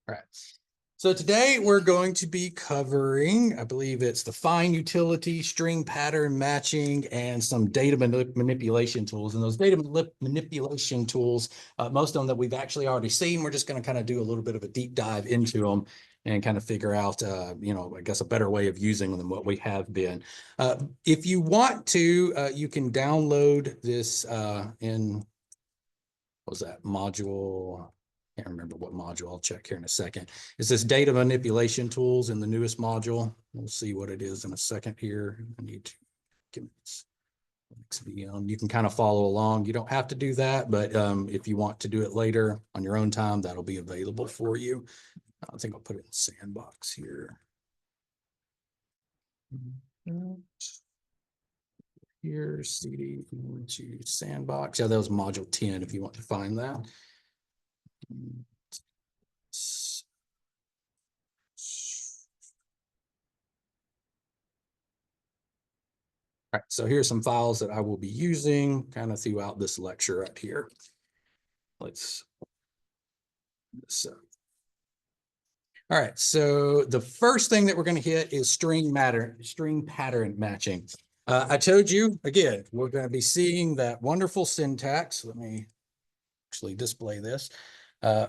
All right. So today we're going to be covering, I believe it's the fine utility, string pattern matching, and some data manipulation tools. And those data manipulation tools, most of them that we've actually already seen, we're just going to kind of do a little bit of a deep dive into them and kind of figure out, I guess a better way of using them than what we have been. If you want to, you can download this in, what was that, module? Can't remember what module. I'll check here in a second. It's this data manipulation tools in the newest module. We'll see what it is in a second here. I need to give this you can kind of follow along. You don't have to do that, but if you want to do it later on your own time, that'll be available for you. I think I'll put it in Sandbox here. Here, CD to Sandbox. Yeah, that was module 10 if you want to find that. All right, so here's some files that I will be using kind of throughout this lecture right here. Let's all right, so the first thing that we're going to hit is string pattern matching. I told you, again, we're going to be seeing that wonderful syntax. Let me actually display this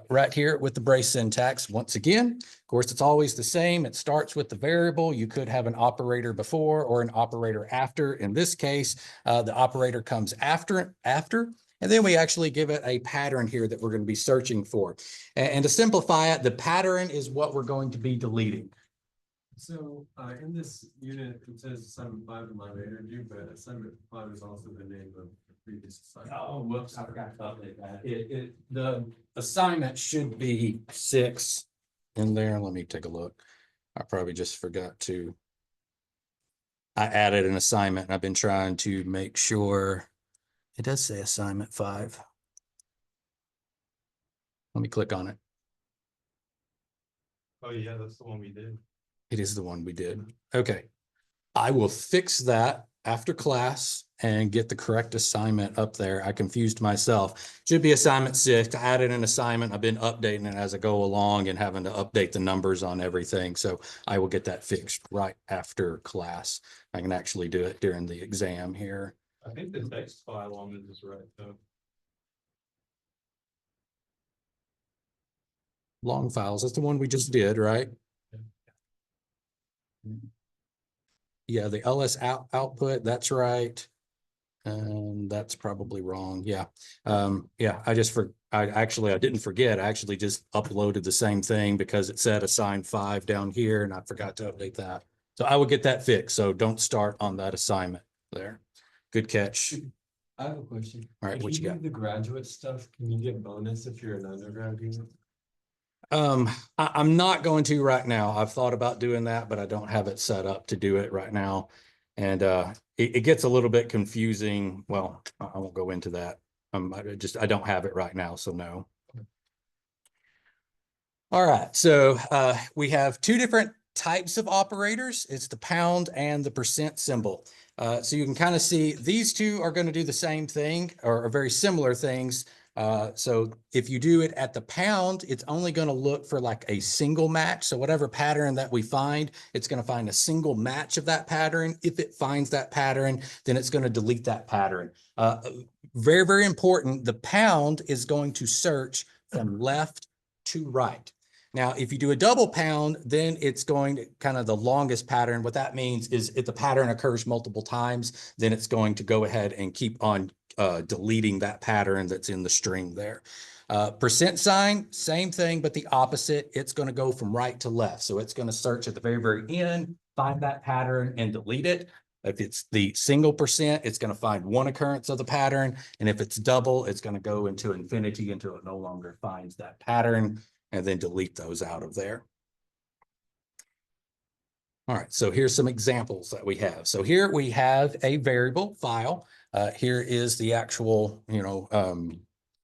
right here with the brace syntax. Once again, of course, it's always the same. It starts with the variable. You could have an operator before or an operator after. In this case, the operator comes after, and then we actually give it a pattern here that we're going to be searching for. And to simplify it, the pattern is what we're going to be deleting. So in this unit, it says assignment 5 in live energy, but assignment 5 is also the name of the previous assignment. Oh, whoops, I forgot to update that. The assignment should be 6 in there. Let me take a look. I probably just forgot to. I added an assignment, and I've been trying to make sure it does say assignment 5. Let me click on it. Oh yeah, that's the one we did. It is the one we did. Okay. I will fix that after class and get the correct assignment up there. I confused myself. Should be assignment 6. I added an assignment. I've been updating it as I go along and having to update the numbers on everything. So I will get that fixed right after class. I can actually do it during the exam here. I think the text file on it is right though. Long files. That's the one we just did, right? Yeah, the LS output, that's right. And that's probably wrong. Yeah. Yeah, I didn't forget. I actually just uploaded the same thing because it said assign 5 down here and I forgot to update that. So I will get that fixed. So don't start on that assignment there. Good catch. I have a question. All right, what you got? The graduate stuff, can you get bonus if you're an undergraduate? I'm not going to right now. I've thought about doing that, but I don't have it set up to do it right now. And it gets a little bit confusing. Well, I won't go into that. I don't have it right now, so no. All right, so we have 2 different types of operators. It's the pound and the percent symbol. So you can kind of see these 2 are going to do the same thing or very similar things. So if you do it at the pound, it's only going to look for like a single match. So whatever pattern that we find, it's going to find a single match of that pattern. If it finds that pattern, then it's going to delete that pattern. Very, very important. The pound is going to search from left to right. Now, if you do a double pound, then it's going to kind of the longest pattern. What that means is if the pattern occurs multiple times, then it's going to go ahead and keep on deleting that pattern that's in the string there. Percent sign, same thing, but the opposite. It's going to go from right to left. So it's going to search at the very, very end, find that pattern and delete it. If it's the single percent, it's going to find one occurrence of the pattern. And if it's double, it's going to go into infinity until it no longer finds that pattern and then delete those out of there. All right, so here's some examples that we have. So here we have a variable file. Here is the actual,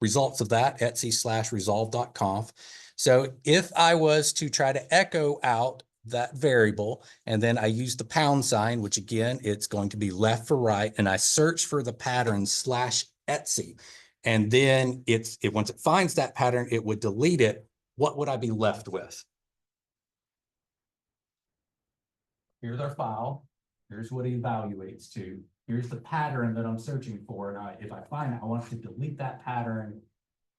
results of that, etsy/resolve.conf. So if I was to try to echo out that variable, and then I use the pound sign, which again, it's going to be left for right, and I search for the pattern /Etsy, and then once it finds that pattern, it would delete it. what would I be left with? Here's our file. Here's what it evaluates to. Here's the pattern that I'm searching for. And if I find it, I want to delete that pattern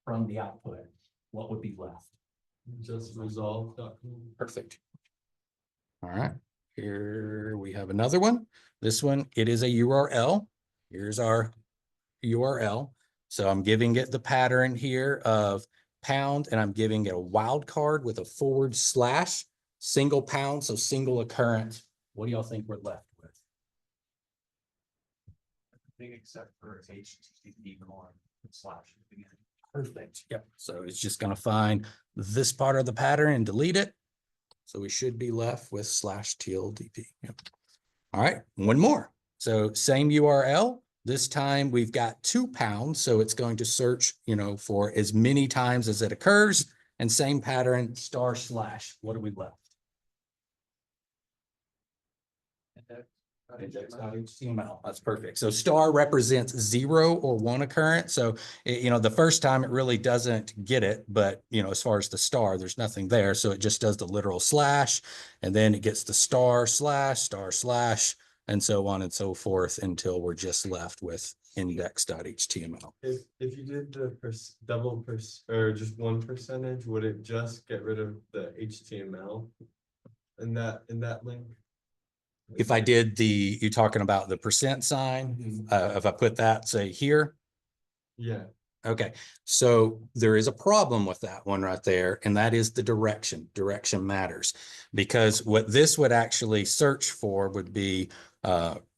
from the output. What would be left? Just resolve. Perfect. All right, here we have another one. This one, it is a URL. Here's our URL. So I'm giving it the pattern here of pound, and I'm giving it a wildcard with a / single pound, so single occurrence. What do y'all think we're left with? Except for HTTP colon / Perfect. Yep. So it's just going to find this part of the pattern and delete it. So we should be left with /TLDP. Yep. All right, one more. So same URL. This time we've got 2 pounds. So it's going to search, for as many times as it occurs, and same pattern */. What are we left? Index.html. That's perfect. So star represents 0 or 1 occurrence. So, the first time it really doesn't get it, but, as far as the star, there's nothing there. So it just does the literal /, and then it gets the */*, and so on and so forth until we're just left with index.html. If you did the double or just 1%, would it just get rid of the HTML in that link? If I did you're talking about the % sign, if I put that, say here. Yeah. Okay, so there is a problem with that one right there, and that is the direction. Direction matters, because what this would actually search for would be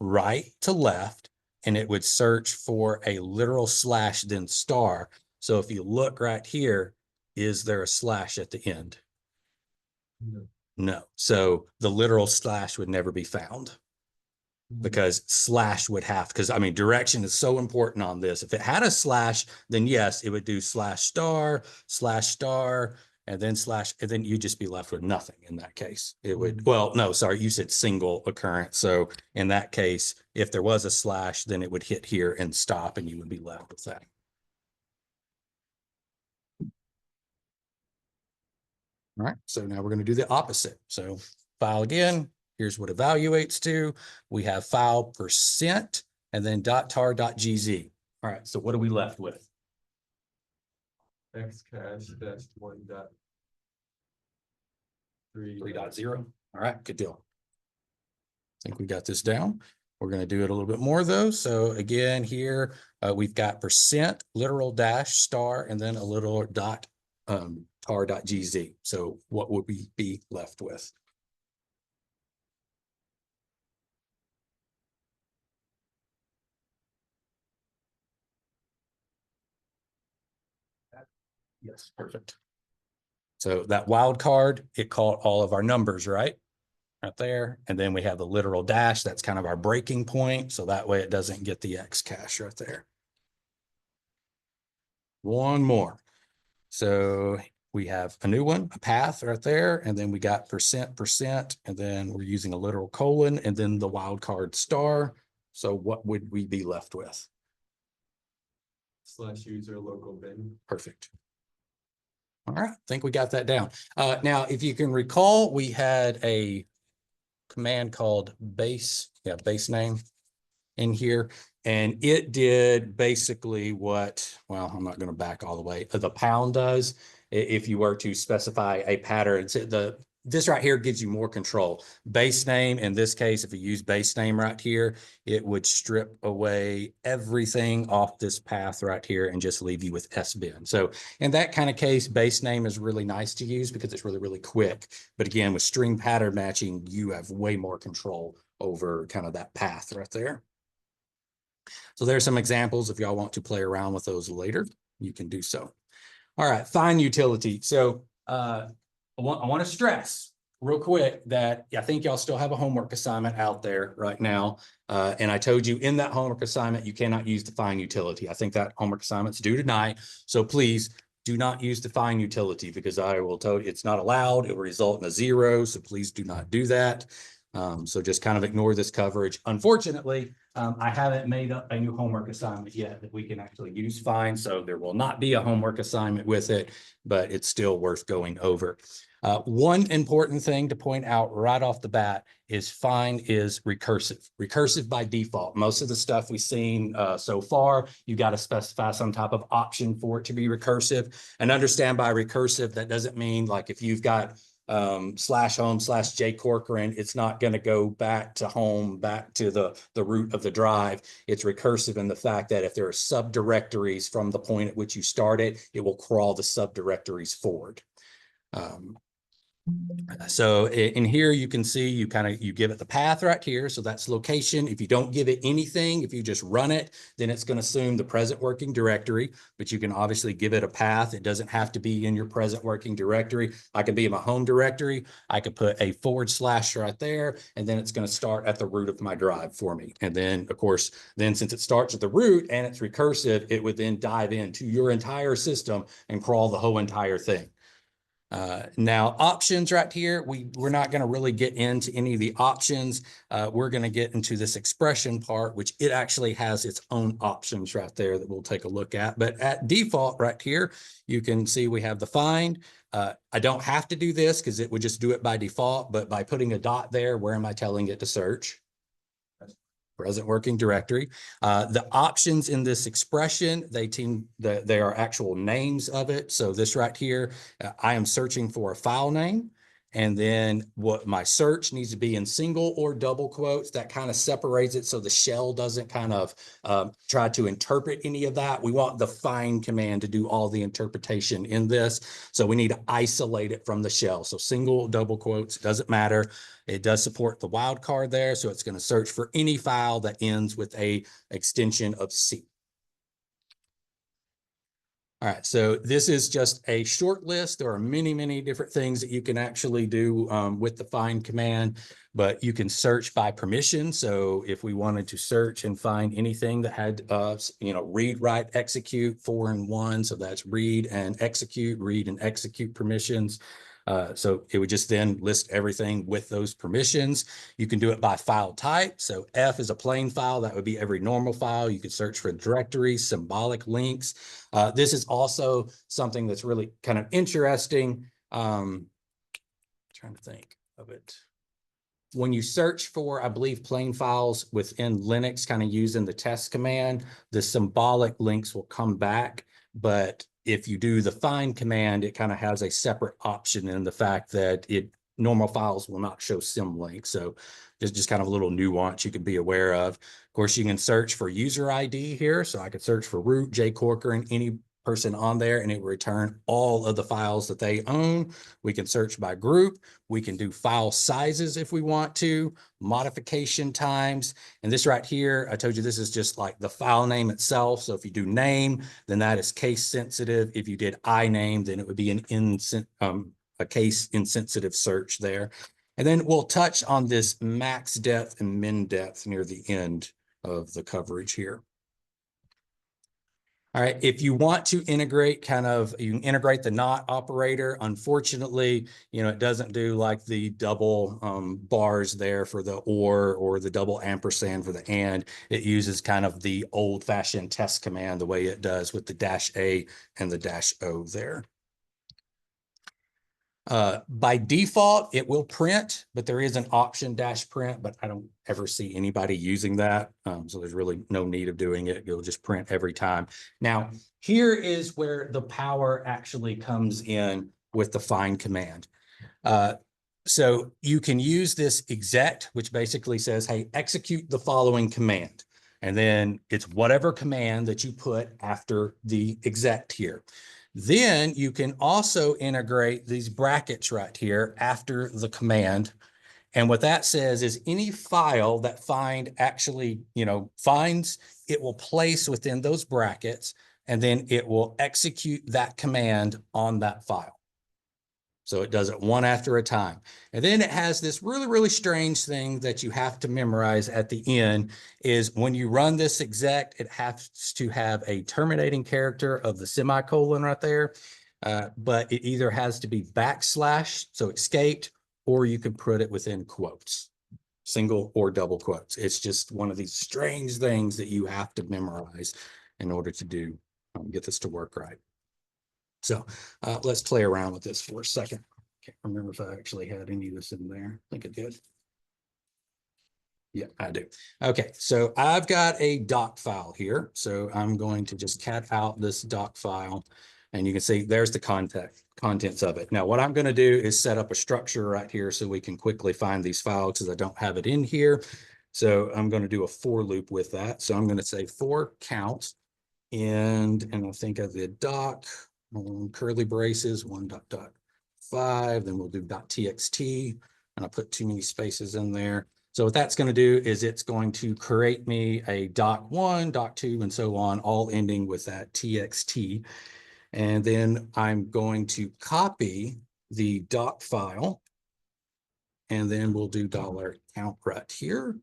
right to left, and it would search for a literal / then star. So if you look right here, is there a / at the end? No. No. So the literal / would never be found, because / would have, because direction is so important on this. If it had a /, then yes, it would do /*, and then you'd just be left with nothing in that case. It would, well, no, sorry, you said single occurrence. So in that case, if there was a /, then it would hit here and stop, and you would be left with that. All right, so now we're going to do the opposite. So file again, here's what evaluates to. We have file %, and then .tar.gz. All right, so what are we left with? Xcache -1.3. 3.0. All right, good deal. I think we got this down. We're going to do it a little bit more though. So again, here we've got %, literal ***, and then a little tar.gz. So what would we be left with? Yes, perfect. So that wild card, it caught all of our numbers, right there. And then we have the literal #. That's kind of our breaking point. So that way it doesn't get the Xcache right there. One more. So we have a new one, a path right there. And then we got %, and then we're using a literal colon, and then the wild card *. So what would we be left with? /user local bin. Perfect. All right, I think we got that down. Now, if you can recall, we had a command called base name in here, and it did basically what, well, I'm not going to back all the way, the pound does. If you were to specify a pattern, this right here gives you more control. Base name, in this case, if you use base name right here, it would strip away everything off this path right here and just leave you with sbin. So in that kind of case, base name is really nice to use because it's really, really quick. But again, with string pattern matching, you have way more control over kind of that path right there. So there's some examples. If y'all want to play around with those later, you can do so. All right, find utility. So I want to stress real quick that I think y'all still have a homework assignment out there right now. And I told you in that homework assignment, you cannot use the find utility. I think that homework assignment's due tonight. So please do not use the find utility, because I will tell you it's not allowed. It will result in a 0. So please do not do that. So just kind of ignore this coverage. Unfortunately, I haven't made up a new homework assignment yet that we can actually use find, so there will not be a homework assignment with it, but it's still worth going over. One important thing to point out right off the bat is find is recursive. Recursive by default. Most of the stuff we've seen so far, you got to specify some type of option for it to be recursive. And understand by recursive, that doesn't mean like if you've got /home/J Corcoran, it's not going to go back to home, back to the root of the drive. It's recursive in the fact that if there are subdirectories from the point at which you started, it will crawl the subdirectories forward. So in here, you can see you give it the path right here. So that's location. If you don't give it anything, if you just run it, then it's going to assume the present working directory, but you can obviously give it a path. It doesn't have to be in your present working directory. I could be in my home directory. I could put a / right there, and then it's going to start at the root of my drive for me. And then of course, then since it starts at the root and it's recursive, it would then dive into your entire system and crawl the whole entire thing. Now options right here, we're not going to really get into any of the options. We're going to get into this expression part, which it actually has its own options right there that we'll take a look at. But at default right here, you can see we have the find. I don't have to do this because it would just do it by default, but by putting a dot there, where am I telling it to search? Present working directory. The options in this expression, they are actual names of it. So this right here, I am searching for a file name. And then what my search needs to be in single or double quotes. That kind of separates it so the shell doesn't kind of try to interpret any of that. We want the find command to do all the interpretation in this. So we need to isolate it from the shell. So single, double quotes, doesn't matter. It does support the wildcard there. So it's going to search for any file that ends with a extension of C. All right, so this is just a short list. There are many, many different things that you can actually do with the find command, but you can search by permission. So if we wanted to search and find anything that had, read, write, execute 4 and 1. So that's read and execute permissions. So it would just then list everything with those permissions. You can do it by file type. So F is a plain file. That would be every normal file. You could search for directories, symbolic links. This is also something that's really kind of interesting. Trying to think of it. When you search for, I believe, plain files within Linux, kind of using the test command, the symbolic links will come back. But if you do the find command, it kind of has a separate option in the fact that normal files will not show symlinks. So there's just kind of a little nuance you can be aware of. Of course, you can search for user ID here. So I could search for root, J Corcoran, any person on there, and it will return all of the files that they own. We can search by group. We can do file sizes if we want to, modification times. And this right here, I told you this is just like the file name itself. So if you do name, then that is case sensitive. If you did iname, then it would be a case insensitive search there. And then we'll touch on this max depth and min depth near the end of the coverage here. All right, if you want to integrate you can integrate the not operator. Unfortunately, it doesn't do like the double bars there for the or the double ampersand for the and. It uses kind of the old fashioned test command the way it does with the -A and the -O there. By default, it will print, but there is an option -print, but I don't ever see anybody using that. So there's really no need of doing it. It'll just print every time. Now, here is where the power actually comes in with the find command. So you can use this exec, which basically says, hey, execute the following command. And then it's whatever command that you put after the exec here. Then you can also integrate these brackets right here after the command. And what that says is any file that find actually, finds, it will place within those brackets, and then it will execute that command on that file. So it does it one after a time. And then it has this really, really strange thing that you have to memorize at the end is when you run this exec, it has to have a terminating character of the semicolon right there. But it either has to be /, so escaped, or you can put it within quotes. single or double quotes. It's just one of these strange things that you have to memorize in order to do, get this to work right. So let's play around with this for a second. Can't remember if I actually had any of this in there. I think I did. Yeah, I do. Okay, so I've got a doc file here. So I'm going to just cat out this doc file, and you can see there's the contents of it. Now, what I'm going to do is set up a structure right here so we can quickly find these files because I don't have it in here. So I'm going to do a for loop with that. So I'm going to say for count, and I think of the doc curly braces 1.5, then we'll do .txt, and I put too many spaces in there. So what that's going to do is it's going to create me a doc1, doc2, and so on, all ending with that txt. And then I'm going to copy the doc file, and then we'll do $count right here.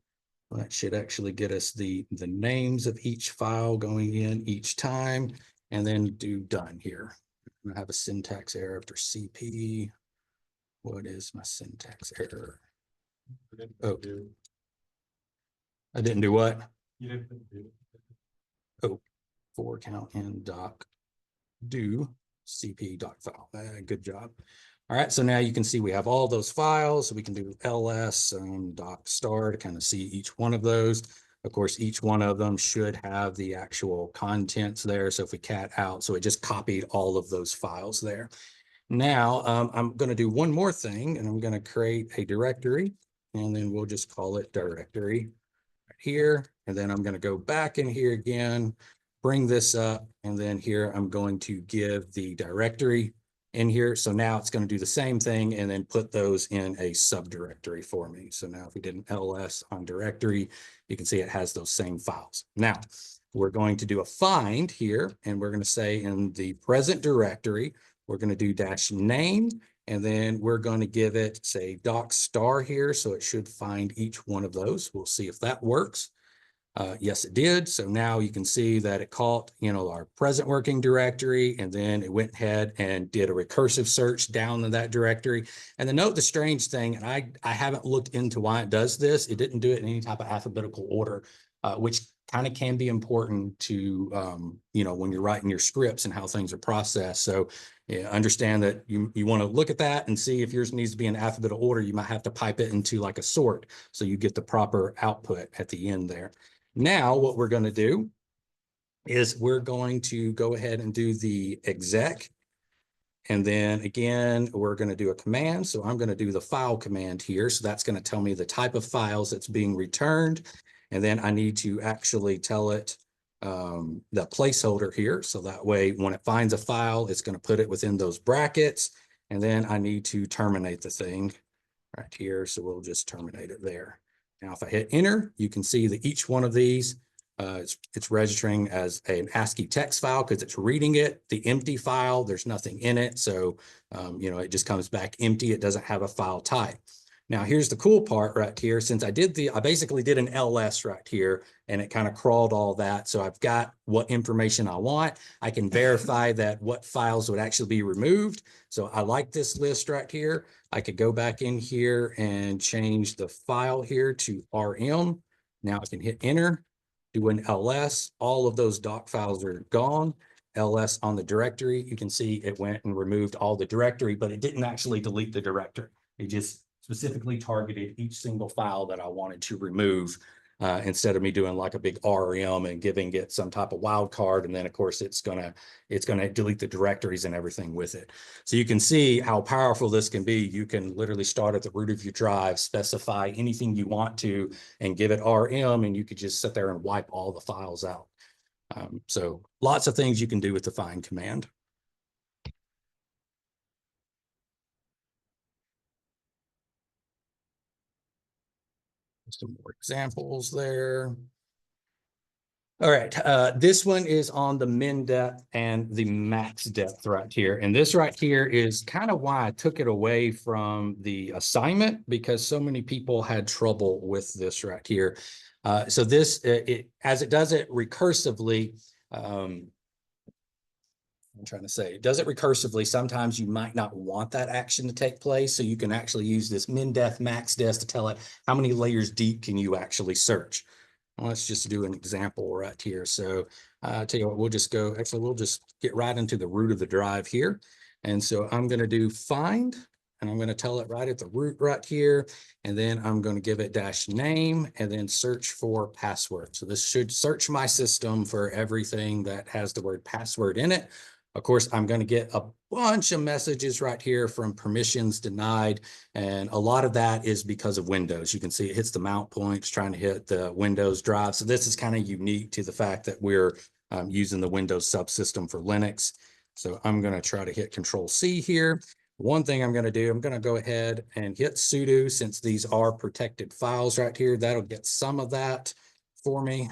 That should actually get us the names of each file going in each time, and then do done here. I have a syntax error after CP. What is my syntax error? Oh, I didn't do what? You didn't do. Oh, for count in doc do CP doc file. Good job. All right, so now you can see we have all those files. So we can do ls doc star to kind of see each one of those. Of course, each one of them should have the actual contents there. So if we cat out, so it just copied all of those files there. Now I'm going to do one more thing, and I'm going to create a directory, and then we'll just call it directory right here. And then I'm going to go back in here again, bring this up, and then here I'm going to give the directory in here. So now it's going to do the same thing and then put those in a subdirectory for me. So now if we did an ls on directory, you can see it has those same files. Now we're going to do a find here, and we're going to say in the present directory, we're going to do -name, and then we're going to give it, say, doc star here. So it should find each one of those. We'll see if that works. Yes, it did. So now you can see that it caught, our present working directory, and then it went ahead and did a recursive search down in that directory. And then note the strange thing, and I haven't looked into why it does this. It didn't do it in any type of alphabetical order, which kind of can be important to, when you're writing your scripts and how things are processed. So yeah, understand that you want to look at that and see if yours needs to be in alphabetical order. You might have to pipe it into like a sort so you get the proper output at the end there. Now, what we're going to do is we're going to go ahead and do the exec. And then again, we're going to do a command. So I'm going to do the file command here. So that's going to tell me the type of files that's being returned. And then I need to actually tell it the placeholder here. So that way, when it finds a file, it's going to put it within those brackets. And then I need to terminate the thing right here. So we'll just terminate it there. Now, if I hit enter, you can see that each one of these, it's registering as an ASCII text file because it's reading it. The empty file, there's nothing in it. So, it just comes back empty. It doesn't have a file type. Now, here's the cool part right here. Since I basically did an ls right here, and it kind of crawled all that. So I've got what information I want. I can verify that what files would actually be removed. So I like this list right here. I could go back in here and change the file here to RM. Now I can hit enter, do an ls. All of those doc files are gone. ls on the directory. You can see it went and removed all the directory, but it didn't actually delete the directory. It just specifically targeted each single file that I wanted to remove instead of me doing like a big RM and giving it some type of wild card. And then of course it's gonna delete the directories and everything with it. So you can see how powerful this can be. You can literally start at the root of your drive, specify anything you want to, and give it RM, and you could just sit there and wipe all the files out. So lots of things you can do with the find command. Some more examples there. All right, this one is on the min depth and the max depth right here. And this right here is kind of why I took it away from the assignment, because so many people had trouble with this right here. So this, as it does it recursively, I'm trying to say, it does it recursively. Sometimes you might not want that action to take place. So you can actually use this min def max def to tell it how many layers deep can you actually search. Well, let's just do an example right here. So I tell you what, we'll just go, actually, we'll just get right into the root of the drive here. And so I'm going to do find, and I'm going to tell it right at the root right here. And then I'm going to give it dash name and then search for password. So this should search my system for everything that has the word password in it. Of course, I'm going to get a bunch of messages right here from permissions denied. And a lot of that is because of Windows. You can see it hits the mount points trying to hit the Windows drive. So this is kind of unique to the fact that we're using the Windows subsystem for Linux. So I'm going to try to hit Control C here. One thing I'm going to do, I'm going to go ahead and hit sudo since these are protected files right here. That'll get some of that for me.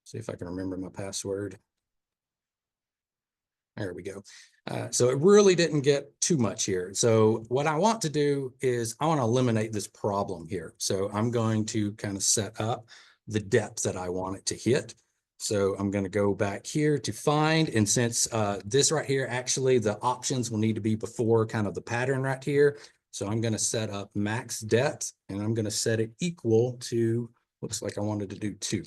See if I can remember my password. There we go. So it really didn't get too much here. So what I want to do is I want to eliminate this problem here. So I'm going to kind of set up the depth that I want it to hit. So I'm going to go back here to find. And since this right here, actually the options will need to be before kind of the pattern right here. So I'm going to set up max depth and I'm going to set it equal to, looks like I wanted to do 2.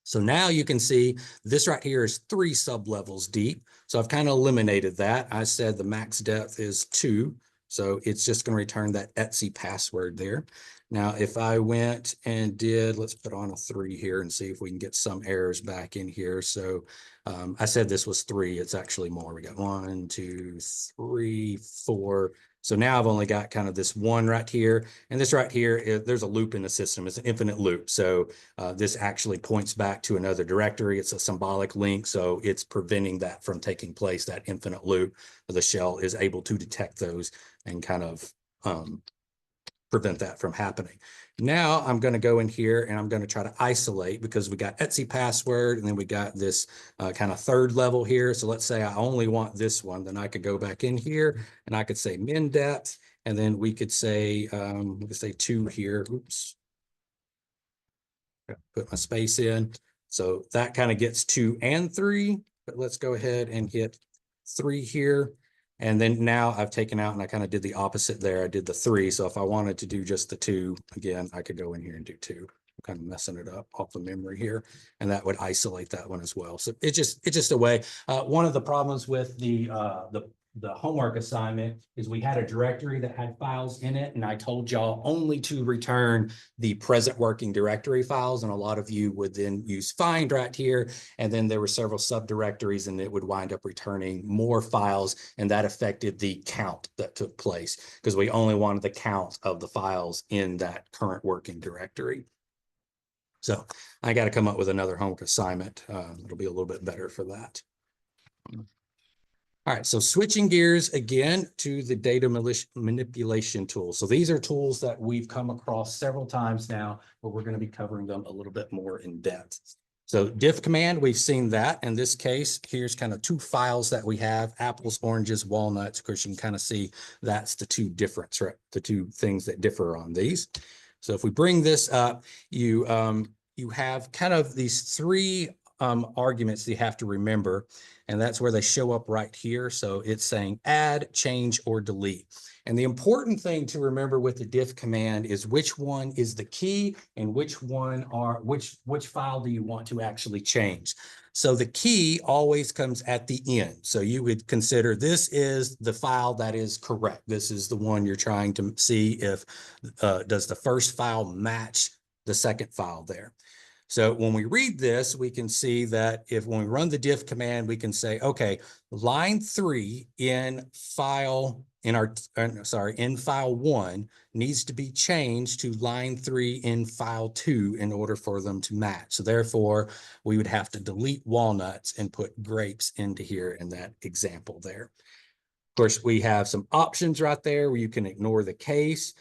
So now you can see this right here is 3 sublevels deep. So I've kind of eliminated that. I said the max depth is 2. So it's just going to return that Etsy password there. Now, if I went and did, let's put on a 3 here and see if we can get some errors back in here. So I said this was 3. It's actually more. We got 1, 2, 3, 4. So now I've only got kind of this 1 right here. And this right here, there's a loop in the system. It's an infinite loop. So this actually points back to another directory. It's a symbolic link. So it's preventing that from taking place, that infinite loop. The shell is able to detect those and kind of prevent that from happening. Now I'm going to go in here and I'm going to try to isolate because we got Etsy password and then we got this kind of 3rd level here. So let's say I only want this one, then I could go back in here and I could say min depth and then we could say 2 here. Oops. Put my space in. So that kind of gets 2 and 3, but let's go ahead and hit 3 here. And then now I've taken out and I kind of did the opposite there. I did the 3. So if I wanted to do just the 2, again, I could go in here and do 2. I'm kind of messing it up off the memory here. And that would isolate that one as well. So it's just a way. One of the problems with the homework assignment is we had a directory that had files in it. And I told y'all only to return the present working directory files. And a lot of you would then use find right here. And then there were several subdirectories and it would wind up returning more files. And that affected the count that took place because we only wanted the count of the files in that current working directory. So I got to come up with another homework assignment. It'll be a little bit better for that. All right, so switching gears again to the data manipulation tools. So these are tools that we've come across several times now, but we're going to be covering them a little bit more in depth. So diff command, we've seen that. In this case, here's kind of 2 files that we have, apples, oranges, walnuts. Of course, you can kind of see that's the 2 difference, right? The 2 things that differ on these. So if we bring this up, you have kind of these 3 arguments that you have to remember. And that's where they show up right here. So it's saying add, change, or delete. And the important thing to remember with the diff command is which one is the key and which file do you want to actually change. So the key always comes at the end. So you would consider this is the file that is correct. This is the one you're trying to see if does the first file match the second file there. So when we read this, we can see that when we run the diff command, we can say, okay, line 3 in file 1 needs to be changed to line 3 in file 2 in order for them to match. So therefore, we would have to delete walnuts and put grapes into here in that example there. Of course, we have some options right there where you can ignore the case.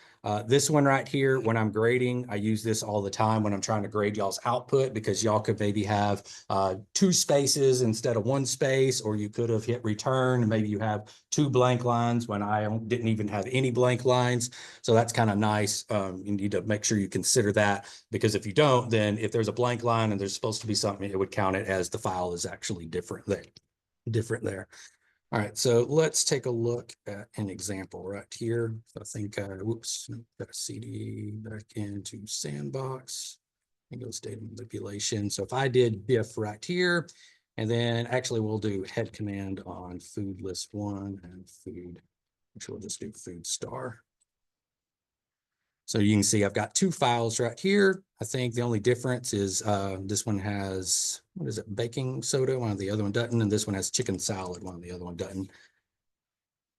This one right here, when I'm grading, I use this all the time when I'm trying to grade y'all's output because y'all could maybe have 2 spaces instead of 1 space, or you could have hit return and maybe you have 2 blank lines when I didn't even have any blank lines. So that's kind of nice. You need to make sure you consider that because if you don't, then if there's a blank line and there's supposed to be something, it would count it as the file is actually different there. different there. All right, so let's take a look at an example right here. I think, whoops, got a CD back into Sandbox. And goes data manipulation. So if I did diff right here, and then actually we'll do head command on food list 1 and food, which we'll just do food star. So you can see I've got 2 files right here. I think the only difference is this one has, what is it, baking soda, one of the other one doesn't, and this one has chicken salad, one of the other one doesn't.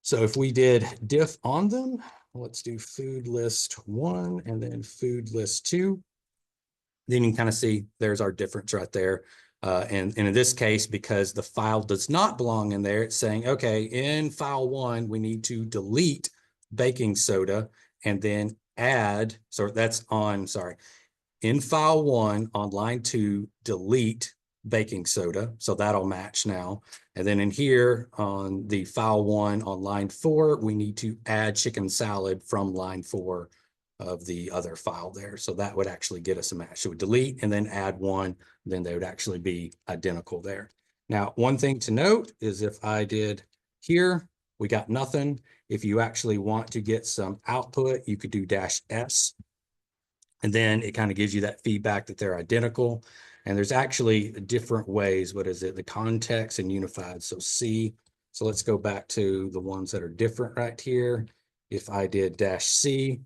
So if we did diff on them, let's do food list 1 and then food list 2. Then you can kind of see there's our difference right there. And in this case, because the file does not belong in there, it's saying, okay, in file 1, we need to delete baking soda and then add, so that's on, sorry, in file 1 on line 2, delete baking soda. So that'll match now. And then in here on the file 1 on line 4, we need to add chicken salad from line 4 of the other file there. So that would actually get us a match. So we delete and then add 1, then they would actually be identical there. Now, one thing to note is if I did here, we got nothing. If you actually want to get some output, you could do -S. And then it kind of gives you that feedback that they're identical. And there's actually different ways. What is it? The context and unified. So C. So let's go back to the ones that are different right here. If I did -C,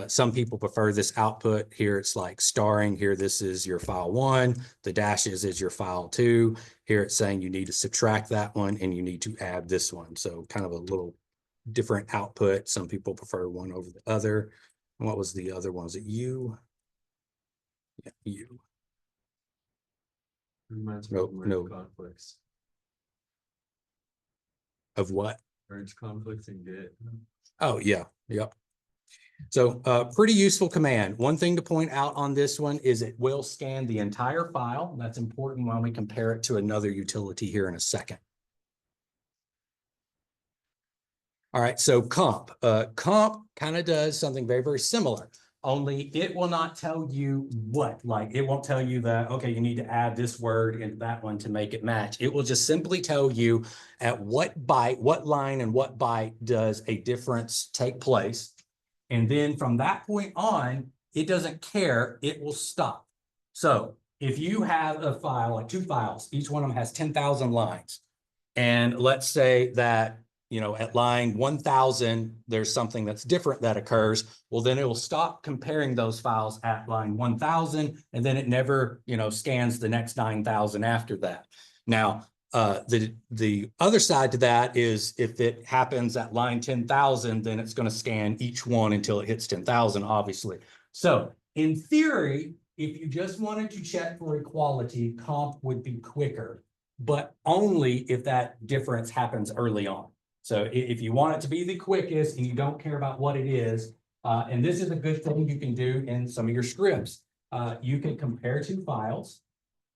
some people prefer this output here. It's like starring here. This is your file 1. The dashes is your file 2. Here it's saying you need to subtract that one and you need to add this one. So kind of a little different output. Some people prefer one over the other. And what was the other one? Was it U? Yeah, U. Reminds me No, of merge no. conflicts. Of what? Merge conflicts and Git. Oh, yeah. Yep. So pretty useful command. One thing to point out on this one is it will scan the entire file. That's important when we compare it to another utility here in a second. All right, so comp. Comp kind of does something very, very similar, only it will not tell you what, like it won't tell you that, okay, you need to add this word into that one to make it match. It will just simply tell you at what byte, what line and what byte does a difference take place. And then from that point on, it doesn't care, it will stop. So if you have a file, like 2 files, each one of them has 10,000 lines. And let's say that, you know, at line 1000, there's something that's different that occurs. Well, then it will stop comparing those files at line 1000, and then it never, you know, scans the next 9,000 after that. Now, the other side to that is if it happens at line 10,000, then it's going to scan each one until it hits 10,000, obviously. So in theory, if you just wanted to check for equality, comp would be quicker, but only if that difference happens early on. So if you want it to be the quickest and you don't care about what it is, and this is a good thing you can do in some of your scripts, you can compare 2 files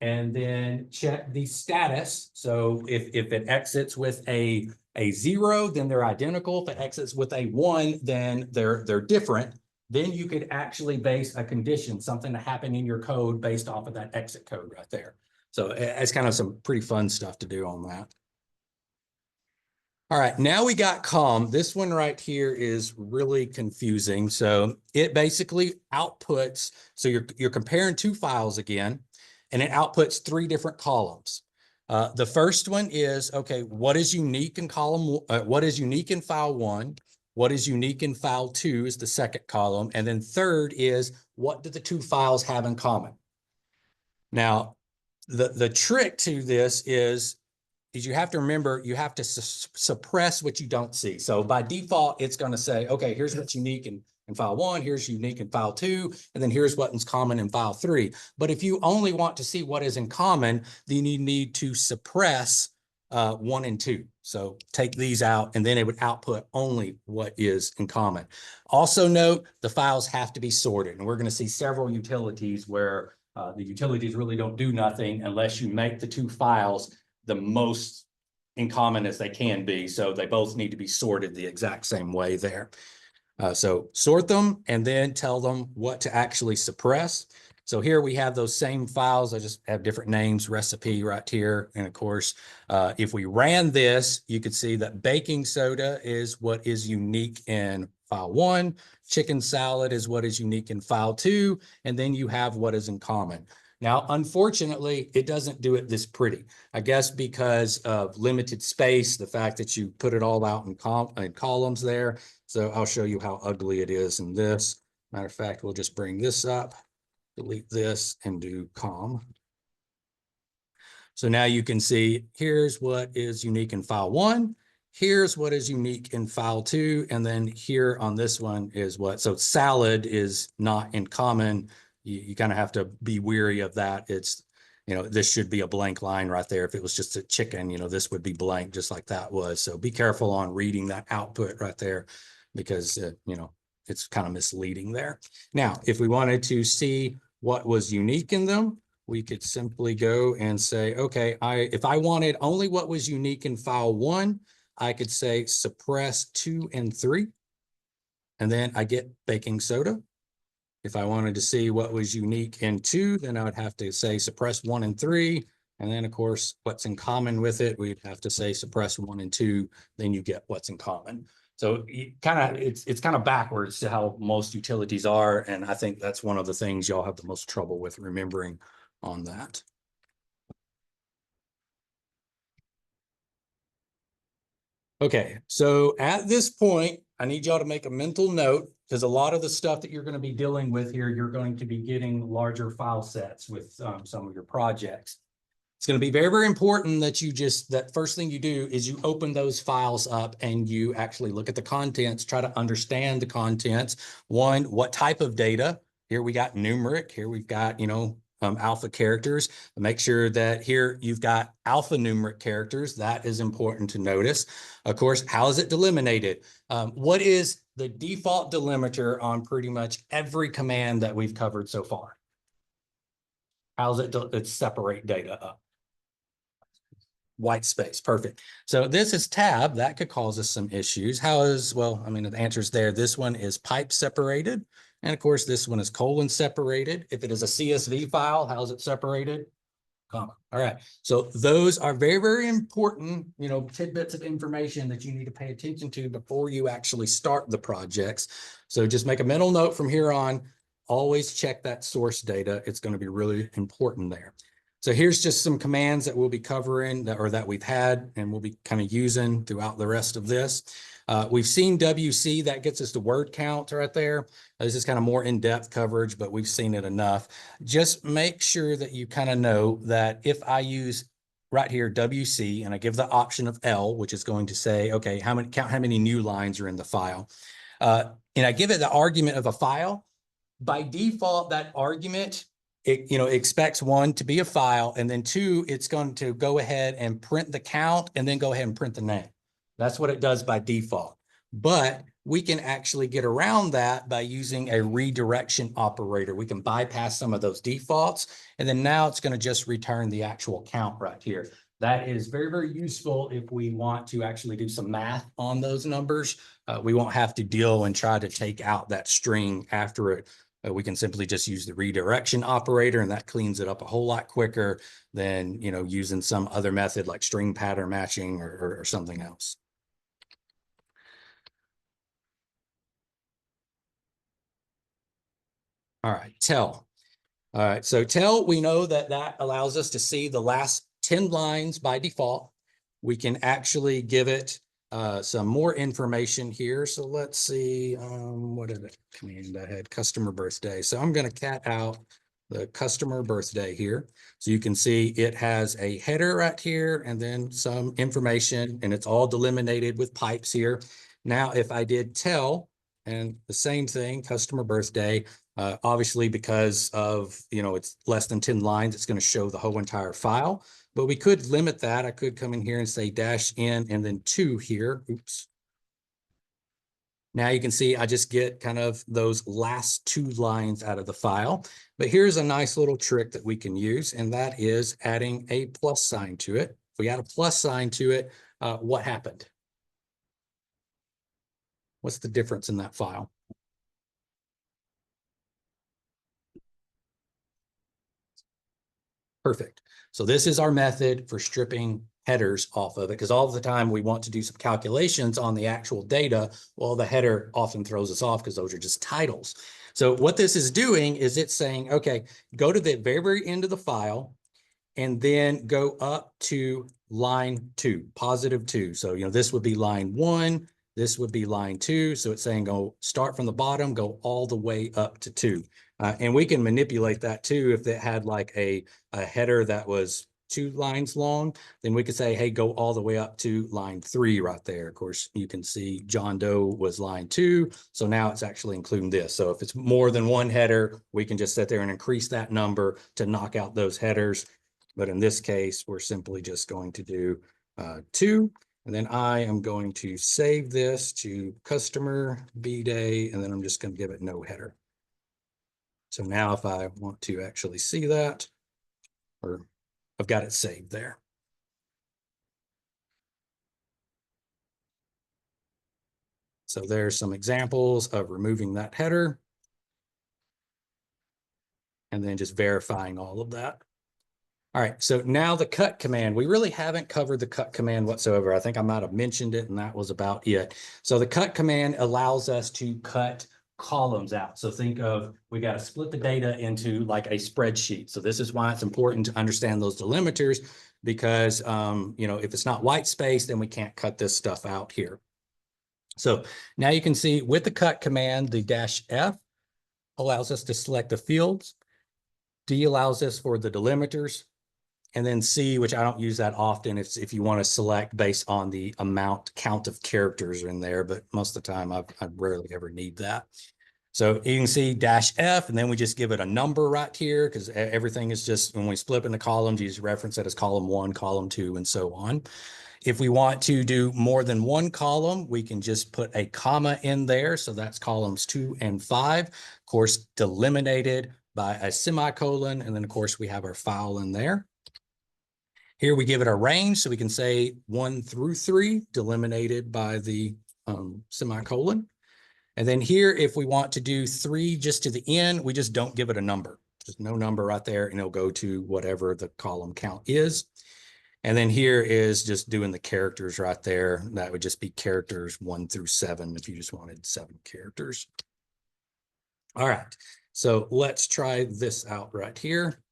and then check the status. So if it exits with a 0, then they're identical. If it exits with a 1, then they're different. Then you could actually base a condition, something to happen in your code based off of that exit code right there. So it's kind of some pretty fun stuff to do on that. All right, now we got com. This one right here is really confusing. So it basically outputs, so you're comparing 2 files again, and it outputs 3 different columns. The first one is, okay, what is unique in column, what is unique in file 1? What is unique in file 2 is the second column. And then third is, what do the 2 files have in common? Now, the trick to this is you have to remember, you have to suppress what you don't see. So by default, it's going to say, okay, here's what's unique in file 1, here's unique in file 2, and then here's what's common in file 3. But if you only want to see what is in common, then you need to suppress 1 and 2. So take these out, and then it would output only what is in common. Also note, the files have to be sorted, and we're going to see several utilities where the utilities really don't do nothing unless you make the 2 files the most in common as they can be. So they both need to be sorted the exact same way there. So sort them and then tell them what to actually suppress. So here we have those same files. I just have different names, recipe right here. And of course, if we ran this, you could see that baking soda is what is unique in file 1. Chicken salad is what is unique in file 2. And then you have what is in common. Now, unfortunately, it doesn't do it this pretty. I guess because of limited space, the fact that you put it all out in columns there. So I'll show you how ugly it is in this. Matter of fact, we'll just bring this up, delete this, and do com. So now you can see here's what is unique in file 1. Here's what is unique in file 2. And then here on this one is what. So salad is not in common. You kind of have to be weary of that. It's, this should be a blank line right there. If it was just a chicken, this would be blank just like that was. So be careful on reading that output right there because, it's kind of misleading there. Now, if we wanted to see what was unique in them, we could simply go and say, okay, if I wanted only what was unique in file 1, I could say suppress 2 and 3, and then I get baking soda. If I wanted to see what was unique in 2, then I would have to say suppress 1 and 3. And then of course, what's in common with it, we'd have to say suppress 1 and 2, then you get what's in common. So it's kind of backwards to how most utilities are. And I think that's one of the things y'all have the most trouble with remembering on that. Okay, so at this point, I need y'all to make a mental note because a lot of the stuff that you're going to be dealing with here, you're going to be getting larger file sets with some of your projects. It's going to be very, very important that that first thing you do is you open those files up and you actually look at the contents, try to understand the contents. One, what type of data? Here we got numeric, here we've got, alpha characters. Make sure that here you've got alphanumeric characters. That is important to notice. Of course, how is it delimited? What is the default delimiter on pretty much every command that we've covered so far? How's it separate data up? White space, perfect. So this is tab, that could cause us some issues. The answer is there. This one is pipe separated. And of course, this one is colon separated. If it is a CSV file, how is it separated? Comma. All right. So those are very, very important, tidbits of information that you need to pay attention to before you actually start the projects. So just make a mental note from here on, always check that source data. It's going to be really important there. So here's just some commands that we'll be covering that we've had and we'll be kind of using throughout the rest of this. We've seen WC, that gets us the word count right there. This is kind of more in-depth coverage, but we've seen it enough. Just make sure that you kind of know that if I use right here WC and I give the option of L, which is going to say, okay, count how many new lines are in the file. And I give it the argument of a file. By default, that argument, it expects 1 to be a file, and then 2, it's going to go ahead and print the count and then go ahead and print the name. That's what it does by default. But we can actually get around that by using a redirection operator. We can bypass some of those defaults, and then now it's going to just return the actual count right here. That is very, very useful if we want to actually do some math on those numbers. We won't have to deal and try to take out that string after it. We can simply just use the redirection operator, and that cleans it up a whole lot quicker than using some other method like string pattern matching or something else. All right, tell. All right, so tell, we know that allows us to see the last 10 lines by default. We can actually give it some more information here. So let's see, what is it? Command I had customer birthday. So I'm going to cat out the customer birthday here. So you can see it has a header right here and then some information, and it's all delimited with pipes here. Now, if I did tell and the same thing, customer birthday, obviously because of, it's less than 10 lines, it's going to show the whole entire file. But we could limit that. I could come in here and say -n and then 2 here. Oops. Now you can see I just get kind of those last 2 lines out of the file. But here's a nice little trick that we can use, and that is adding a plus sign to it. If we add a plus sign to it, what happened? What's the difference in that file? Perfect. So this is our method for stripping headers off of it, because all the time we want to do some calculations on the actual data. Well, the header often throws us off because those are just titles. So what this is doing is it's saying, okay, go to the very, very end of the file and then go up to line 2, +2. So, this would be line 1. This would be line 2. So it's saying go start from the bottom, go all the way up to 2. And we can manipulate that too. If it had like a header that was 2 lines long, then we could say, hey, go all the way up to line 3 right there. Of course, you can see John Doe was line 2. So now it's actually including this. So if it's more than one header, we can just sit there and increase that number to knock out those headers. But in this case, we're simply just going to do 2. And then I am going to save this to customer B-Day, and then I'm just going to give it no header. So now if I want to actually see that, or I've got it saved there. So there's some examples of removing that header and then just verifying all of that. All right, so now the cut command. We really haven't covered the cut command whatsoever. I think I might have mentioned it, and that was about it. So the cut command allows us to cut columns out. So think of, we got to split the data into like a spreadsheet. So this is why it's important to understand those delimiters, because if it's not white space, then we can't cut this stuff out here. So now you can see with the cut command, the -F allows us to select the fields. D allows us for the delimiters. And then C, which I don't use that often, it's if you want to select based on the count of characters in there, but most of the time I rarely ever need that. So you can see -F, and then we just give it a number right here, because everything is just, when we split into columns, you just reference it as column 1, column 2, and so on. If we want to do more than one column, we can just put a comma in there. So that's columns 2 and 5, of course, delimited by a semicolon. And then of course we have our file in there. Here we give it a range, so we can say 1 through 3, delimited by the semicolon. And then here, if we want to do 3 just to the end, we just don't give it a number. Just no number right there, and it'll go to whatever the column count is. And then here is just doing the characters right there. That would just be characters 1 through 7 if you just wanted 7 characters. All right, so let's try this out right here.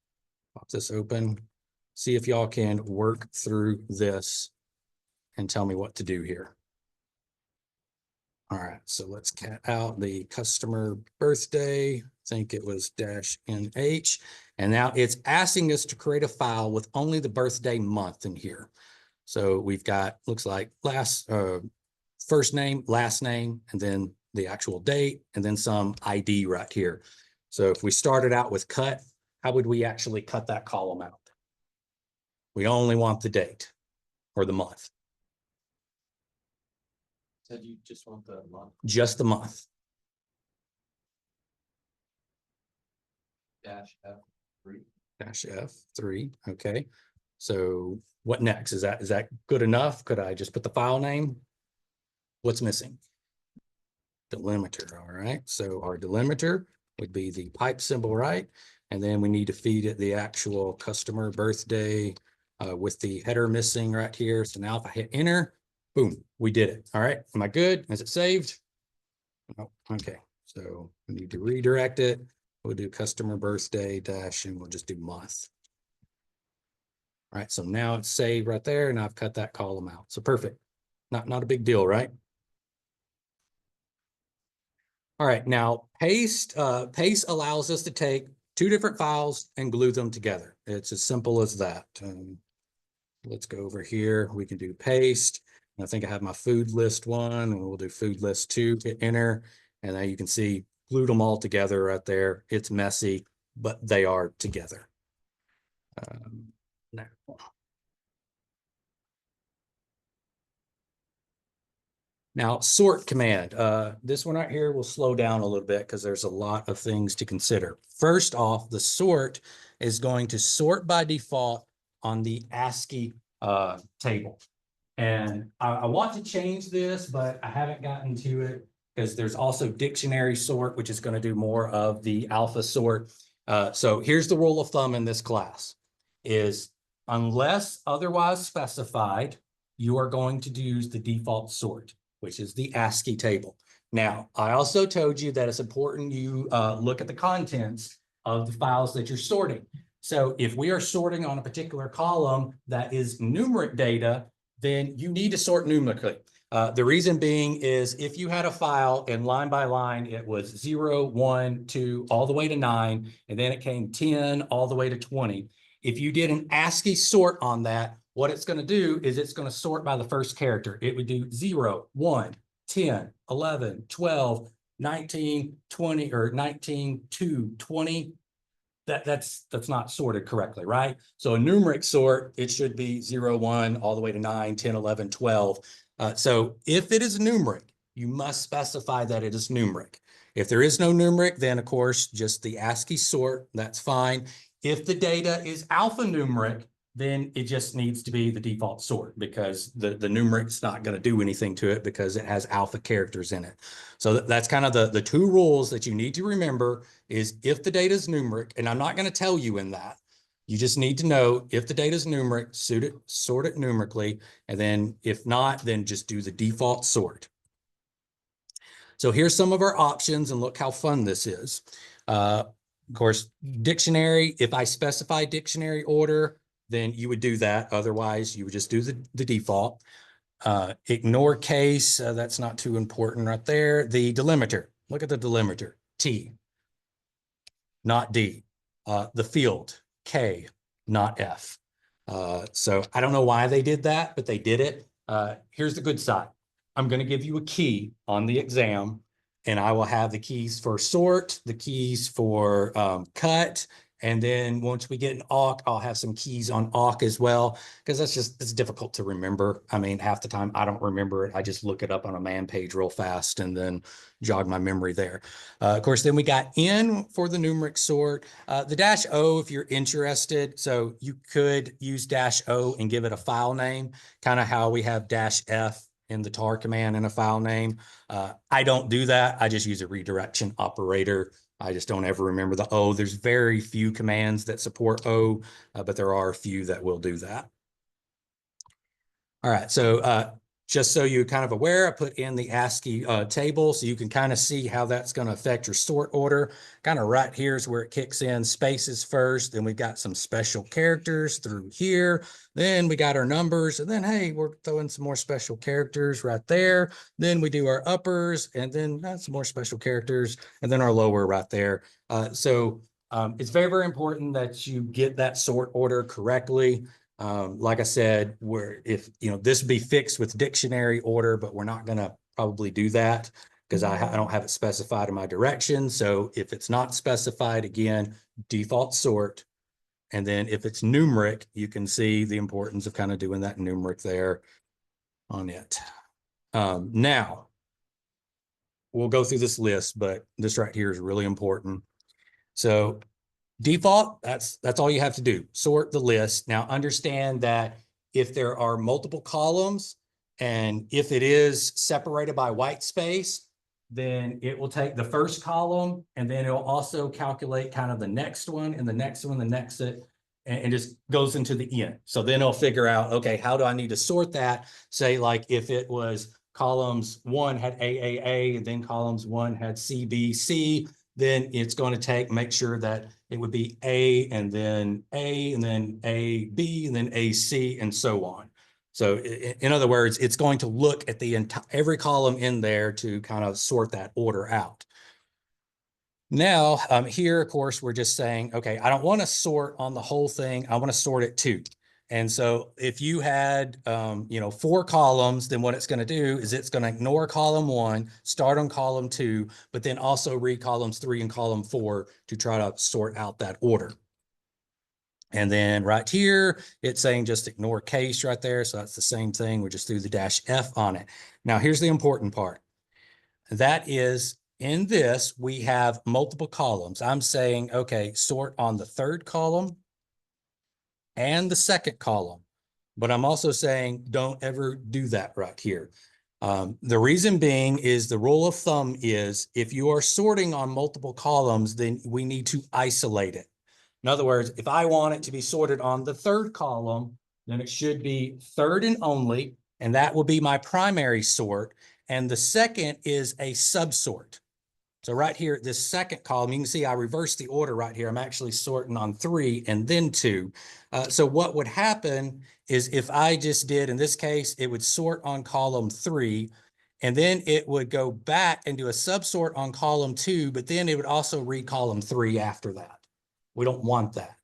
Pop this open. See if y'all can work through this and tell me what to do here. All right, so let's cat out the customer birthday. I think it was -NH. And now it's asking us to create a file with only the birthday month in here. So we've got, looks like first name, last name, and then the actual date, and then some ID right here. So if we started out with cut, how would we actually cut that column out? We only want the date or the month. Said you just want the month. Just the month. -F3. -F3. Okay. So what next? Is that good enough? Could I just put the file name? What's missing? Delimiter. All right. So our delimiter would be the pipe symbol, right? And then we need to feed it the actual customer birthday with the header missing right here. So now if I hit enter, boom, we did it. All right. Am I good? Is it saved? Oh, okay. So we need to redirect it. We'll do customer birthday dash, and we'll just do month. All right. So now it's saved right there, and I've cut that column out. So perfect. Not a big deal, right? All right. Now paste allows us to take 2 different files and glue them together. It's as simple as that. Let's go over here. We can do paste. I think I have my food list 1, and we'll do food list 2, hit enter. And then you can see glued them all together right there. It's messy, but they are together. Now sort command. This one right here will slow down a little bit because there's a lot of things to consider. First off, the sort is going to sort by default on the ASCII table. And I want to change this, but I haven't gotten to it because there's also dictionary sort, which is going to do more of the alpha sort. So here's the rule of thumb in this class. is unless otherwise specified, you are going to use the default sort, which is the ASCII table. Now, I also told you that it's important you look at the contents of the files that you're sorting. So if we are sorting on a particular column that is numeric data, then you need to sort numerically. The reason being is if you had a file and line by line, it was 0, 1, 2, all the way to 9, and then it came 10 all the way to 20. If you did an ASCII sort on that, what it's going to do is it's going to sort by the first character. It would do 0, 1, 10, 11, 12, 19, 20, or 19, 2, 20. That's not sorted correctly, right? So a numeric sort, it should be 0, 1, all the way to 9, 10, 11, 12. So if it is numeric, you must specify that it is numeric. If there is no numeric, then of course, just the ASCII sort, that's fine. If the data is alphanumeric, then it just needs to be the default sort because the numeric's not going to do anything to it because it has alpha characters in it. So that's kind of the two rules that you need to remember is if the data is numeric, and I'm not going to tell you in that, you just need to know if the data is numeric, sort it numerically, and then if not, then just do the default sort. So here's some of our options, and look how fun this is. Of course, dictionary, if I specify dictionary order, then you would do that. Otherwise, you would just do the default. Ignore case, that's not too important right there. The delimiter, look at the delimiter, T, not D. The field, K, not F. So I don't know why they did that, but they did it. Here's the good side. I'm going to give you a key on the exam, and I will have the keys for sort, the keys for cut, and then once we get an awk, I'll have some keys on awk as well, because it's difficult to remember. I mean, half the time I don't remember it. I just look it up on a man page real fast and then jog my memory there. Of course, then we got N for the numeric sort, the -O if you're interested. So you could use -O and give it a file name, kind of how we have -F in the tar command in a file name. I don't do that. I just use a redirection operator. I just don't ever remember the O. There's very few commands that support O, but there are a few that will do that. All right, so just so you're kind of aware, I put in the ASCII table so you can kind of see how that's going to affect your sort order. Kind of right here is where it kicks in, spaces first, then we've got some special characters through here. Then we got our numbers, and then, hey, we're throwing some more special characters right there. Then we do our uppers, and then some more special characters, and then our lower right there. So it's very, very important that you get that sort order correctly. Like I said, if this would be fixed with dictionary order, but we're not going to probably do that because I don't have it specified in my direction. So if it's not specified, again, default sort. And then if it's numeric, you can see the importance of kind of doing that numeric there on it. Now, we'll go through this list, but this right here is really important. So default, that's all you have to do. Sort the list. Now understand that if there are multiple columns and if it is separated by white space, then it will take the first column and then it'll also calculate kind of the next one and the next one, the next and just goes into the end. So then it'll figure out, okay, how do I need to sort that? Say like if it was columns 1 had AAA and then columns 1 had CBC, then it's going to make sure that it would be A and then AB and then AC and so on. So in other words, it's going to look at the every column in there to kind of sort that order out. Now here, of course, we're just saying, okay, I don't want to sort on the whole thing. I want to sort it too. And so if you had, 4 columns, then what it's going to do is it's going to ignore column 1, start on column 2, but then also read columns 3 and column 4 to try to sort out that order. And then right here, it's saying just ignore case right there. So that's the same thing. We just threw the -F on it. Now, here's the important part. That is, in this, we have multiple columns. I'm saying, okay, sort on the 3rd column and the 2nd column. But I'm also saying don't ever do that right here. The reason being is the rule of thumb is if you are sorting on multiple columns, then we need to isolate it. In other words, if I want it to be sorted on the third column, then it should be third and only, and that will be my primary sort. And the second is a subsort. So right here, this second column, you can see I reversed the order right here. I'm actually sorting on 3 and then 2. So what would happen is if I just did, in this case, it would sort on column 3, and then it would go back and do a subsort on column 2, but then it would also read column 3 after that. We don't want that.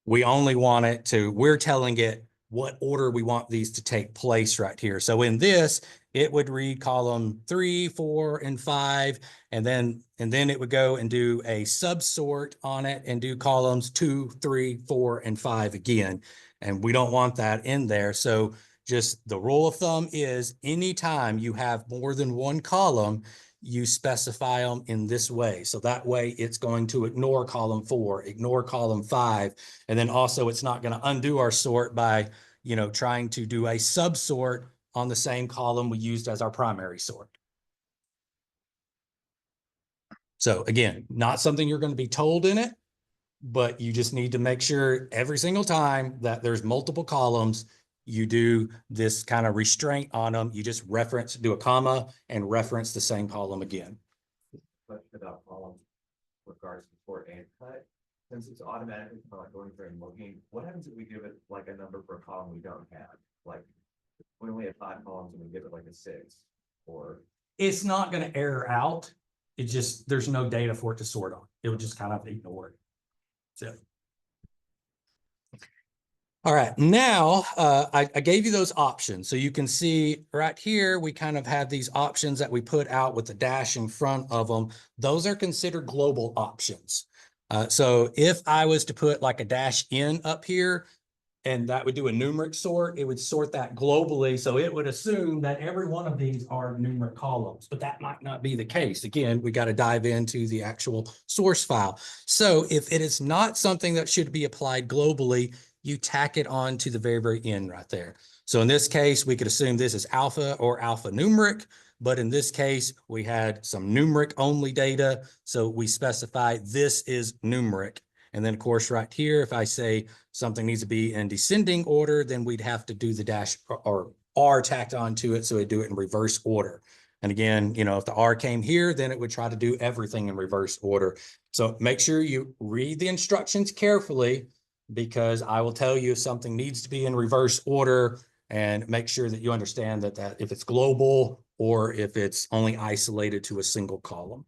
We only want it to, we're telling it what order we want these to take place right here. So in this, it would read column 3, 4, and 5, and then it would go and do a subsort on it and do columns 2, 3, 4, and 5 again. And we don't want that in there. So just the rule of thumb is anytime you have more than one column, you specify them in this way. So that way it's going to ignore column 4, ignore column 5. And then also it's not going to undo our sort by, trying to do a subsort on the same column we used as our primary sort. So again, not something you're going to be told in it, but you just need to make sure every single time that there's multiple columns, you do this kind of restraint on them. You just do a comma and reference the same column again. But about column regards to sort and cut, since it's automatically going through and looking, what happens if we give it like a number for a column we don't have? Like we only have 5 columns and we give it like a 6, or it's not going to error out. It just, there's no data for it to sort on. It would just kind of ignore it. So. All right, now I gave you those options. So you can see right here, we kind of have these options that we put out with the dash in front of them. Those are considered global options. So if I was to put like a dash in up here, and that would do a numeric sort, it would sort that globally. So it would assume that every one of these are numeric columns, but that might not be the case. Again, we got to dive into the actual source file. So if it is not something that should be applied globally, you tack it on to the very, very end right there. So in this case, we could assume this is alpha or alphanumeric, but in this case, we had some numeric only data. So we specify this is numeric. And then of course, right here, if I say something needs to be in descending order, then we'd have to do the dash or R tacked onto it. So we do it in reverse order. And again, if the R came here, then it would try to do everything in reverse order. So make sure you read the instructions carefully, because I will tell you if something needs to be in reverse order, and make sure that you understand that if it's global or if it's only isolated to a single column.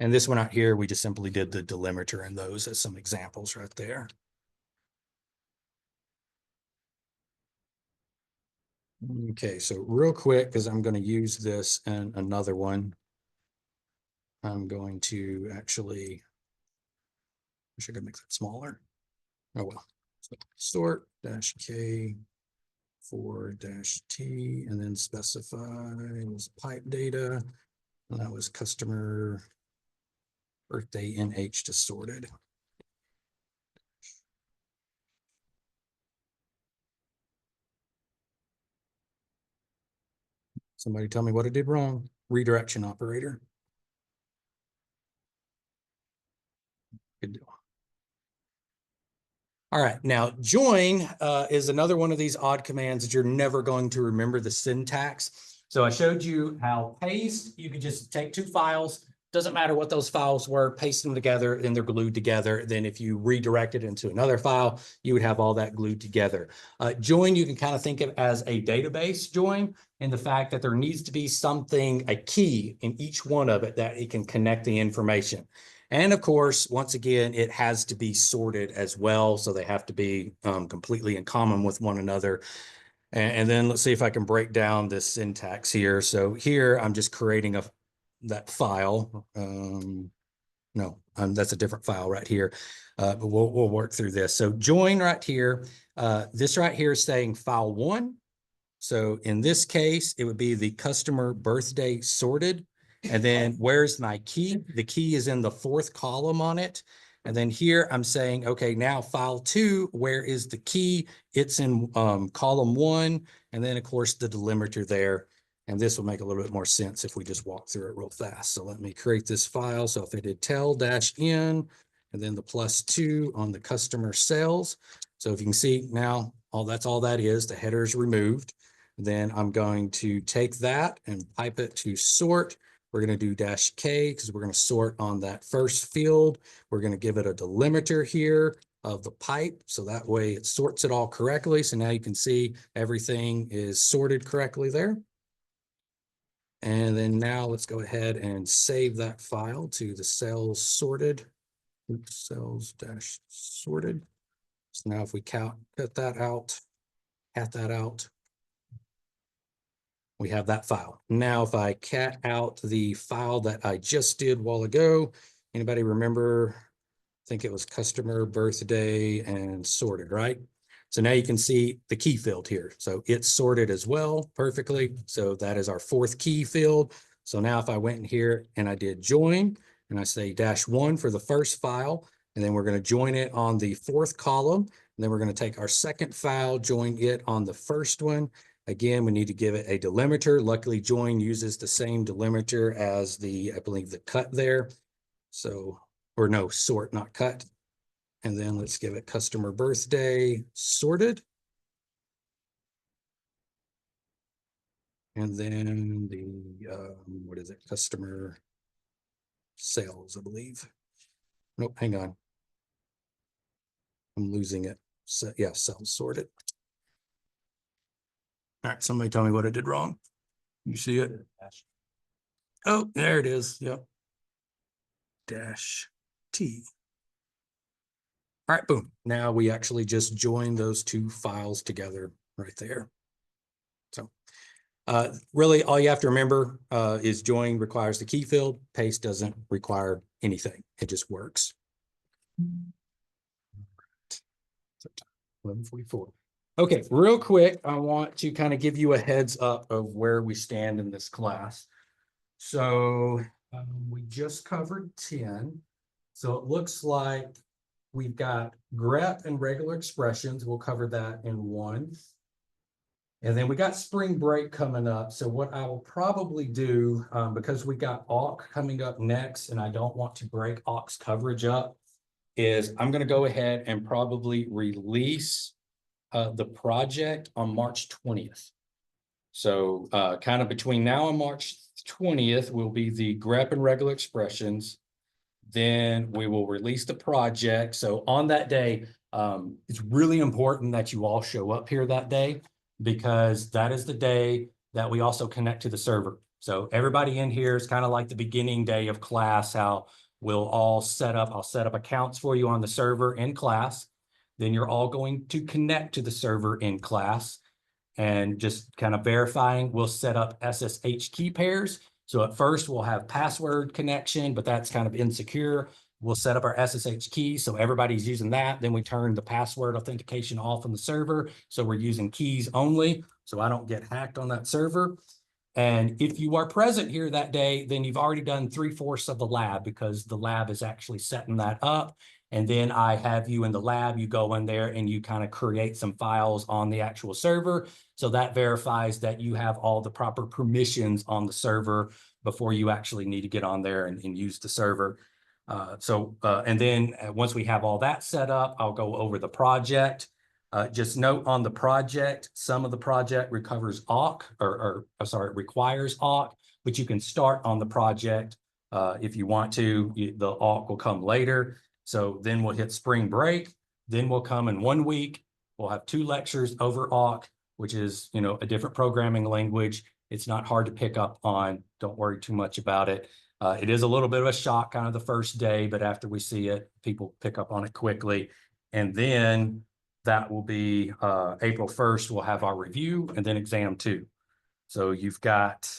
And this one out here, we just simply did the delimiter and those as some examples right there. Okay, so real quick, because I'm going to use this in another one, I'm going to actually, I should make that smaller. Oh, well, so sort dash K 4 dash T, and then specify it was pipe data. And that was customer birthday NH to sorted. Somebody tell me what I did wrong. Redirection operator. Good deal. All right, now join is another one of these odd commands that you're never going to remember the syntax. So I showed you how paste, you could just take 2 files, doesn't matter what those files were, paste them together, and they're glued together. Then if you redirect it into another file, you would have all that glued together. Join, you can kind of think of as a database join, and the fact that there needs to be something, a key in each one of it that it can connect the information. And of course, once again, it has to be sorted as well. So they have to be completely in common with one another. And then let's see if I can break down this syntax here. So here I'm just creating that file. No, that's a different file right here. But we'll work through this. So join right here. This right here is saying file 1. So in this case, it would be the customer birthday sorted. And then where's my key? The key is in the 4th column on it. And then here I'm saying, okay, now file 2, where is the key? It's in column 1. And then of course the delimiter there. And this will make a little bit more sense if we just walk through it real fast. So let me create this file. So if I did tel-n and then the +2 on the customer sales. So if you can see now, that's all that is. The header is removed. Then I'm going to take that and pipe it to sort. We're going to do -K because we're going to sort on that first field. We're going to give it a delimiter here of the pipe. So that way it sorts it all correctly. So now you can see everything is sorted correctly there. And then now let's go ahead and save that file to the cells sorted. Oops, cells-sorted. So now if we cut that out, we have that file. Now, if I cat out the file that I just did a while ago, anybody remember? I think it was customer birthday and sorted, right? So now you can see the key field here. So it's sorted as well perfectly. So that is our 4th key field. So now if I went in here and I did join and I say -1 for the first file, and then we're going to join it on the 4th column. And then we're going to take our 2nd file, join it on the 1st one. Again, we need to give it a delimiter. Luckily, join uses the same delimiter as I believe the cut there. So, or no, sort, not cut. And then let's give it customer birthday sorted. And then the, what is it? Customer sales, I believe. Nope, hang on. I'm losing it. So yeah, sales sorted. All right, somebody tell me what I did wrong. You see it? Oh, there it is. Yep. -T. All right, boom. Now we actually just join those 2 files together right there. So really all you have to remember is join requires the key field. Paste doesn't require anything. It just works. 11:44. Okay, real quick, I want to kind of give you a heads up of where we stand in this class. So we just covered 10. So it looks like we've got grep and regular expressions. We'll cover that in 1. And then we got spring break coming up. So what I will probably do, because we got awk coming up next, and I don't want to break awk's coverage up, is I'm going to go ahead and probably release the project on March 20th. So kind of between now and March 20th will be the grep and regular expressions. Then we will release the project. So on that day, it's really important that you all show up here that day, because that is the day that we also connect to the server. So everybody in here is kind of like the beginning day of class, how we'll all I'll set up accounts for you on the server in class. Then you're all going to connect to the server in class and just kind of verifying. We'll set up SSH key pairs. So at first we'll have password connection, but that's kind of insecure. We'll set up our SSH key. So everybody's using that. Then we turn the password authentication off on the server. So we're using keys only. So I don't get hacked on that server. And if you are present here that day, then you've already done 3/4 of the lab, because the lab is actually setting that up. And then I have you in the lab, you go in there and you kind of create some files on the actual server. So that verifies that you have all the proper permissions on the server before you actually need to get on there and use the server. And then once we have all that set up, I'll go over the project. Just note on the project, some of the project recovers awk, requires awk, but you can start on the project if you want to. The awk will come later. So then we'll hit spring break. Then we'll come in 1 week. We'll have 2 lectures over awk, which is, a different programming language. It's not hard to pick up on. Don't worry too much about it. It is a little bit of a shock kind of the first day, but after we see it, people pick up on it quickly. And then that will be April 1st, we'll have our review, and then exam 2. So you've got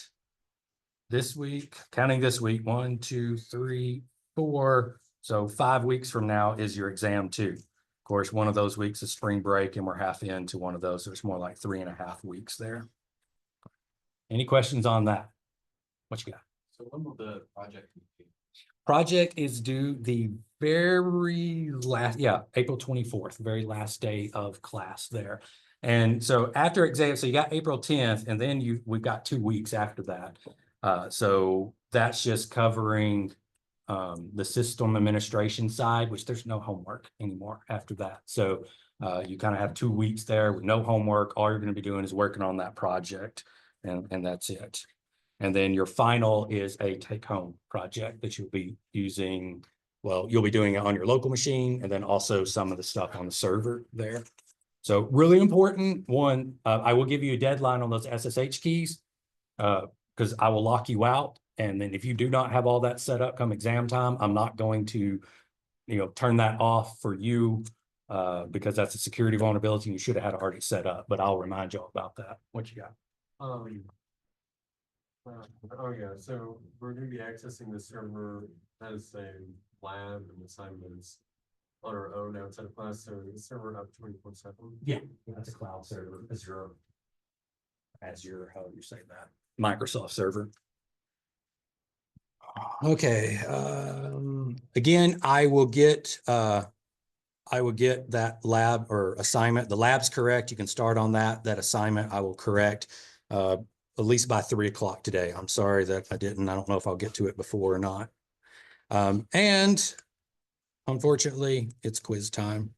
this week, counting this week, 1, 2, 3, 4. So 5 weeks from now is your exam 2. Of course, one of those weeks is spring break, and we're half into one of those. So it's more like 3.5 weeks there. Any questions on that? What you got? So when will the project be due? Project is due the very last, April 24th, very last day of class there. And so after exam, so you got April 10th, and then we've got 2 weeks after that. So that's just covering the system administration side, which there's no homework anymore after that. So you kind of have 2 weeks there with no homework. All you're going to be doing is working on that project, and that's it. And then your final is a take-home project that you'll be using. Well, you'll be doing it on your local machine, and then also some of the stuff on the server there. So really important. One, I will give you a deadline on those SSH keys, because I will lock you out. And then if you do not have all that set up come exam time, I'm not going to, turn that off for you, because that's a security vulnerability. You should have had it already set up, but I'll remind y'all about that. What you got? Oh yeah, so we're gonna be accessing the server as a lab and assignments on our own outside of class, so the server up 24/7. Yeah, that's a cloud server, Azure, however you say that, Microsoft server. Okay, again, I will get that lab or assignment. The lab's correct. You can start on that. That assignment I will correct at least by 3 o'clock today. I'm sorry that I didn't. I don't know if I'll get to it before or not. And unfortunately, it's quiz time.